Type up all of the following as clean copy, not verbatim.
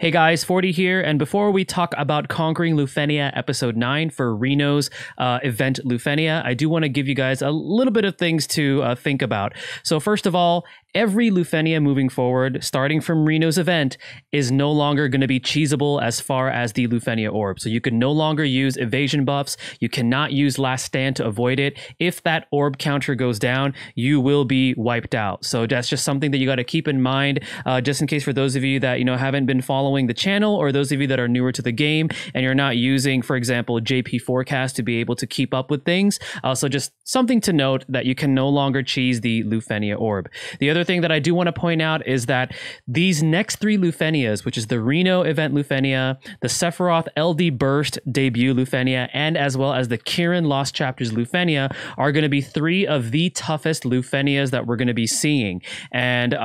Hey guys, 40 here, and before we talk about Conquering Lufenia Episode 9 for Reno's event Lufenia, I do want to give you guys a little bit of things to think about. So first of all, every Lufenia moving forward, starting from Reno's event, is no longer going to be cheesable as far as the Lufenia orb. So you can no longer use evasion buffs, you cannot use Last Stand to avoid it. If that orb counter goes down, you will be wiped out. So that's just something that you got to keep in mind, just in case for those of you that haven't been following the channel, or those of you that are newer to the game and you're not using, for example, JP Forecast to be able to keep up with things. So just something to note that you can no longer cheese the Lufenia orb. The other thing that I do want to point out is that these next three Lufenias, which is the Reno event Lufenia, the Sephiroth LD Burst debut Lufenia, and as well as the Kirin Lost Chapters Lufenia, are going to be three of the toughest Lufenias that we're going to be seeing. And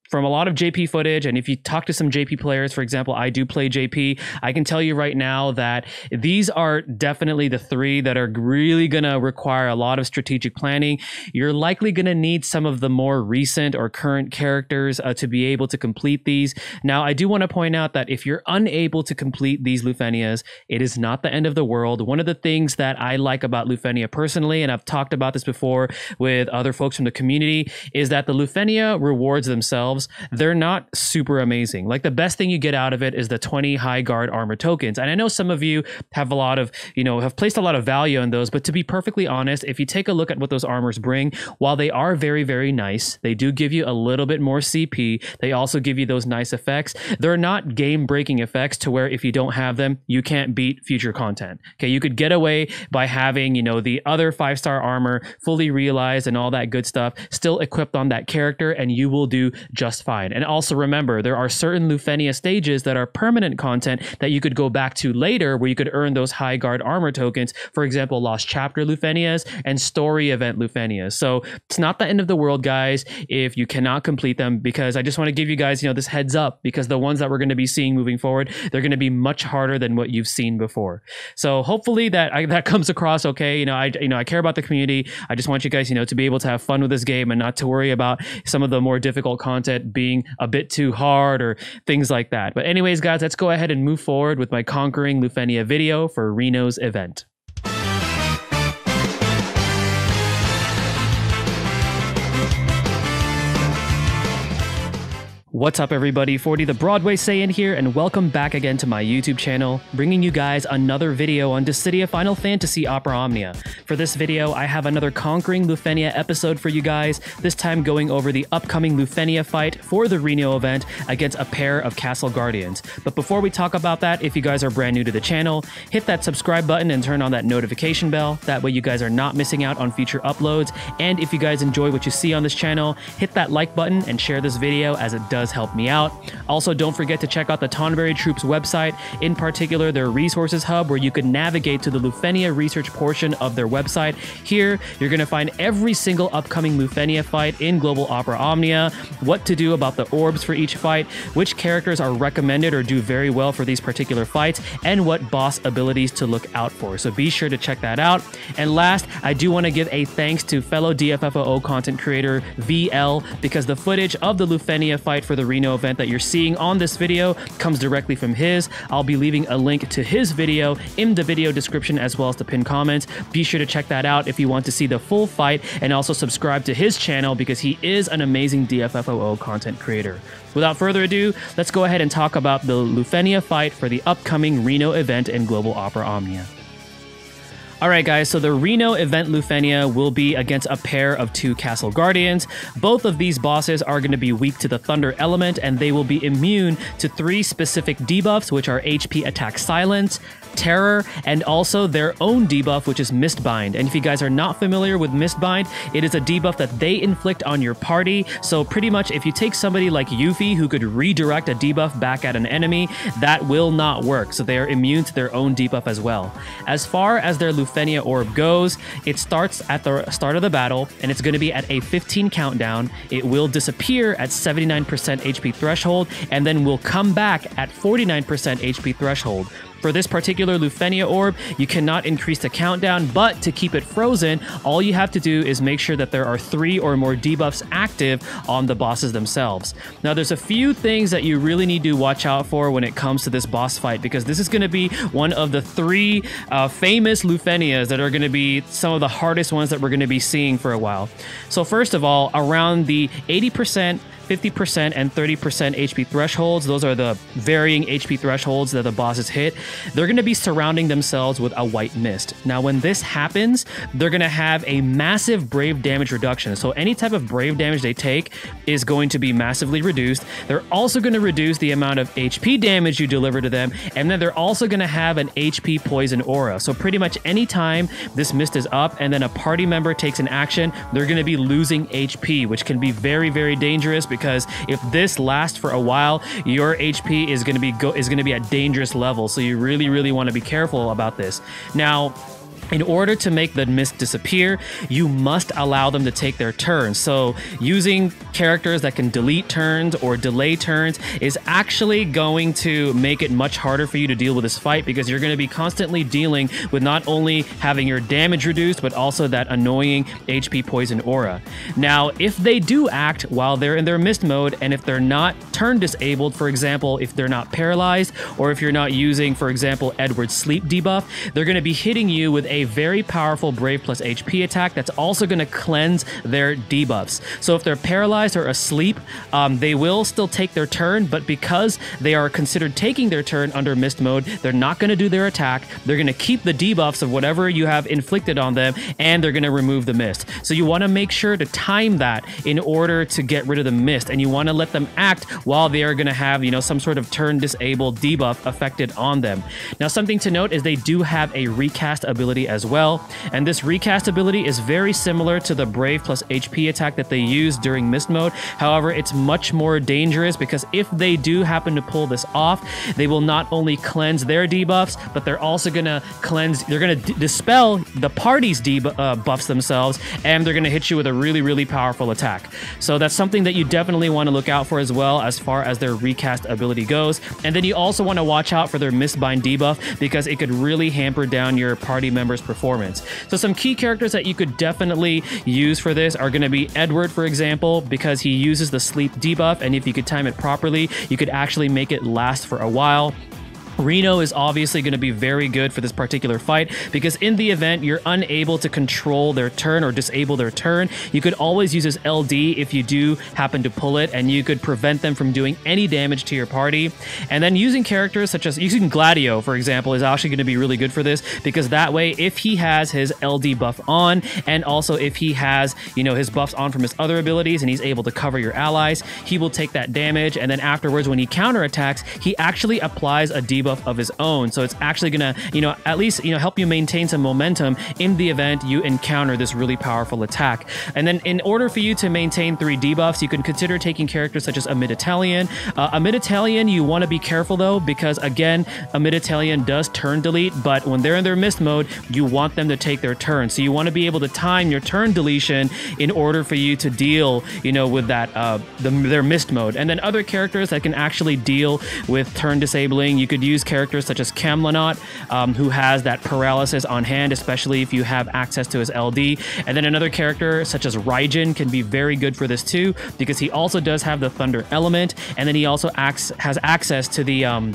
from a lot of JP footage, and if you talk to some JP players, for example, I do play JP, I can tell you right now that these are definitely the three that are really going to require a lot of strategic planning. You're likely going to need some of the more recent or current characters to be able to complete these. Now, I do want to point out that if you're unable to complete these Lufenias, it is not the end of the world. One of the things that I like about Lufenia personally, and I've talked about this before with other folks from the community, is that the Lufenia rewards themselves, they're not super amazing. Like, the best thing you get out of it is the 20 high guard armor tokens. And I know some of you have a lot of, have placed a lot of value on those, but to be perfectly honest, if you take a look at what those armors bring, while they are very, very nice, they do give you a little bit more CP. They also give you those nice effects. They're not game breaking effects to where if you don't have them, you can't beat future content. Okay, you could get away by having, the other 5-star armor fully realized and all that good stuff still equipped on that character, and you will do just fine. And also remember, there are certain Lufenia stages that are permanent content that you could go back to later, where you could earn those high guard armor tokens, for example, Lost Chapter Lufenias and Story Event Lufenias. So it's not the end of the world, guys, if you cannot complete them, because I just want to give you guys, this heads up, because the ones that we're going to be seeing moving forward, they're going to be much harder than what you've seen before. So hopefully that comes across okay. I care about the community. I just want you guys, to be able to have fun with this game and not to worry about some of the more difficult content being a bit too hard or things like that. But anyways, guys, let's go ahead and move forward with my Conquering Lufenia video for Reno's event. What's up, everybody? 40 the Broadway Saiyan here, and welcome back again to my YouTube channel, bringing you guys another video on Dissidia Final Fantasy Opera Omnia. For this video, I have another Conquering Lufenia episode for you guys, this time going over the upcoming Lufenia fight for the Reno event against a pair of Castle Guardians. But before we talk about that, if you guys are brand new to the channel, hit that subscribe button and turn on that notification bell. That way you guys are not missing out on future uploads. And if you guys enjoy what you see on this channel, hit that like button and share this video, as it does help me out. Also, don't forget to check out the Tonberry Troops website, in particular their resources hub, where you can navigate to the Lufenia research portion of their website. Here, you're going to find every single upcoming Lufenia fight in Global Opera Omnia, what to do about the orbs for each fight, which characters are recommended or do very well for these particular fights, and what boss abilities to look out for. So be sure to check that out. And last, I do want to give a thanks to fellow DFFOO content creator VL, because the footage of the Lufenia fight for the Reno event that you're seeing on this video comes directly from his. I'll be leaving a link to his video in the video description, as well as the pinned comments. Be sure to check that out if you want to see the full fight, and also subscribe to his channel, because he is an amazing DFFOO content creator. Without further ado, let's go ahead and talk about the Lufenia fight for the upcoming Reno event in Global Opera Omnia. Alright guys, so the Reno event Lufenia will be against a pair of 2 Castle Guardians. Both of these bosses are going to be weak to the Thunder element, and they will be immune to 3 specific debuffs, which are HP Attack Silence, Terror, and also their own debuff, which is Mistbind. And if you guys are not familiar with Mistbind, it is a debuff that they inflict on your party. So pretty much if you take somebody like Yuffie, who could redirect a debuff back at an enemy, that will not work. So they are immune to their own debuff as well. As far as their Lufenia orb goes, it starts at the start of the battle, and it's going to be at a 15 countdown. It will disappear at 79% HP threshold, and then will come back at 49% HP threshold. For this particular Lufenia orb, you cannot increase the countdown, but to keep it frozen, all you have to do is make sure that there are 3 or more debuffs active on the bosses themselves. Now, there's a few things that you really need to watch out for when it comes to this boss fight, because this is going to be one of the 3 famous Lufenias that are going to be some of the hardest ones that we're going to be seeing for a while. So first of all, around the 80%, 50% and 30% HP thresholds, those are the varying HP thresholds that the bosses hit, they're going to be surrounding themselves with a white mist. Now, when this happens, they're going to have a massive brave damage reduction. So any type of brave damage they take is going to be massively reduced. They're also going to reduce the amount of HP damage you deliver to them, and then they're also going to have an HP poison aura. So pretty much any time this mist is up and then a party member takes an action, they're going to be losing HP, which can be very, very dangerous, because if this lasts for a while, your HP is going to be at dangerous levels. So you really want to be careful about this. Now, in order to make the mist disappear, you must allow them to take their turn. So using characters that can delete turns or delay turns is actually going to make it much harder for you to deal with this fight, because you're going to be constantly dealing with not only having your damage reduced, but also that annoying HP poison aura. Now, if they do act while they're in their mist mode, and if they're not turn disabled, for example, if they're not paralyzed, or if you're not using, for example, Edward's sleep debuff, they're going to be hitting you with a very powerful Brave plus HP attack that's also going to cleanse their debuffs. So if they're paralyzed or asleep, they will still take their turn, but because they are considered taking their turn under mist mode, they're not going to do their attack. They're going to keep the debuffs of whatever you have inflicted on them, and they're going to remove the mist. So you want to make sure to time that in order to get rid of the mist, and you want to let them act while they are going to have, you know, some sort of turn disabled debuff affected on them. Now, something to note is they do have a recast ability as well, and this recast ability is very similar to the Brave plus HP attack that they use during mist mode. However, it's much more dangerous, because if they do happen to pull this off, they will not only cleanse their debuffs, but they're also going to dispel the party's debuffs themselves, and they're going to hit you with a really powerful attack. So that's something that you definitely want to look out for as well, as far as their recast ability goes. And then you also want to watch out for their Mistbind debuff, because it could really hamper down your party members' performance. So some key characters that you could definitely use for this are going to be Edward, for example, because he uses the sleep debuff, and if you could time it properly, you could actually make it last for a while. Reno is obviously going to be very good for this particular fight, because in the event you're unable to control their turn or disable their turn, you could always use his LD if you do happen to pull it, and you could prevent them from doing any damage to your party. And then using characters such as using Gladio, for example, is actually going to be really good for this, because that way, if he has his LD buff on, and also if he has, you know, his buffs on from his other abilities, and he's able to cover your allies, he will take that damage, and then afterwards, when he counterattacks, he actually applies a debuff of his own. So it's actually gonna, you know, at least, you know, help you maintain some momentum in the event you encounter this really powerful attack. And then in order for you to maintain 3 debuffs, you can consider taking characters such as a Mid-Italian. A Mid-Italian, you want to be careful though, because again, a Mid-Italian does turn delete, but when they're in their mist mode, you want them to take their turn. So you want to be able to time your turn deletion in order for you to deal, you know, with that their mist mode. And then other characters that can actually deal with turn disabling, you could use characters such as Camlanot, who has that paralysis on hand, especially if you have access to his LD. And then another character such as Raijin can be very good for this too, because he also does have the thunder element, and then he also has access to the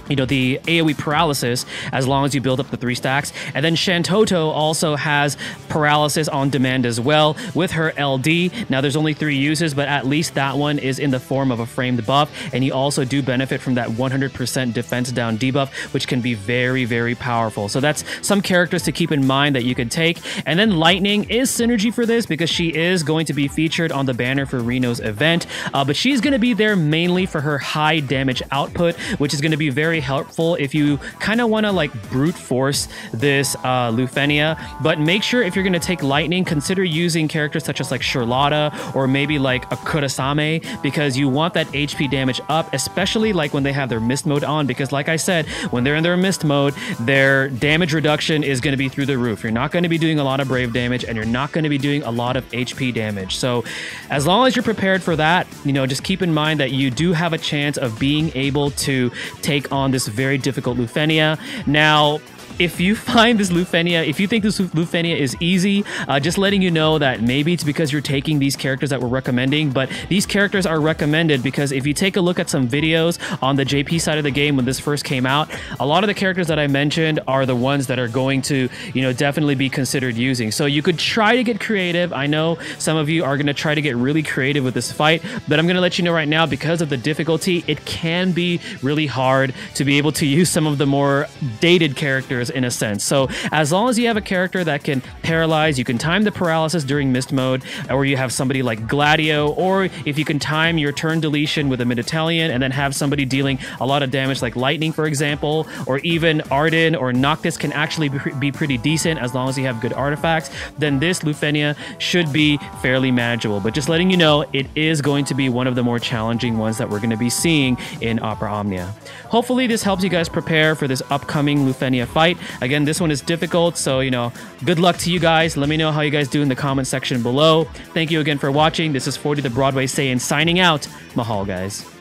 you know, the AoE paralysis, as long as you build up the 3 stacks. And then Shantoto also has paralysis on demand as well with her LD. Now there's only 3 uses, but at least that one is in the form of a framed buff, and you also do benefit from that 100% defense down debuff, which can be very powerful. So that's some characters to keep in mind that you could take. And then Lightning is synergy for this, because she is going to be featured on the banner for Reno's event, but she's going to be there mainly for her high damage output, which is going to be very helpful if you kind of want to like brute force this Lufenia. But make sure if you're going to take Lightning, consider using characters such as like Charlotta or maybe like a Kurasame, because you want that HP damage up, especially like when they have their mist mode on, because like I said, when they're in their mist mode, their damage reduction is going to be through the roof. You're not going to be doing a lot of brave damage, and you're not going to be doing a lot of HP damage. So as long as you're prepared for that, you know, just keep in mind that you do have a chance of being able to take on on this very difficult Lufenia. Now, if you find this Lufenia, if you think this Lufenia is easy, just letting you know that maybe it's because you're taking these characters that we're recommending, but these characters are recommended because if you take a look at some videos on the JP side of the game when this first came out, a lot of the characters that I mentioned are the ones that are going to, you know, definitely be considered using. So you could try to get creative. I know some of you are going to try to get really creative with this fight, but I'm going to let you know right now, because of the difficulty, it can be really hard to be able to use some of the more dated characters in a sense. So as long as you have a character that can paralyze, you can time the paralysis during mist mode, or you have somebody like Gladio, or if you can time your turn deletion with a mid-Italian and then have somebody dealing a lot of damage like lightning, for example, or even Arden or Noctis can actually be pretty decent as long as you have good artifacts, then this Lufenia should be fairly manageable. But just letting you know, it is going to be one of the more challenging ones that we're going to be seeing in Opera Omnia. Hopefully this helps you guys prepare for this upcoming Lufenia fight. Again, this one is difficult, so, you know, good luck to you guys. Let me know how you guys do in the comment section below. Thank you again for watching. This is 40 the Broadway Saiyan signing out. Mahal, guys.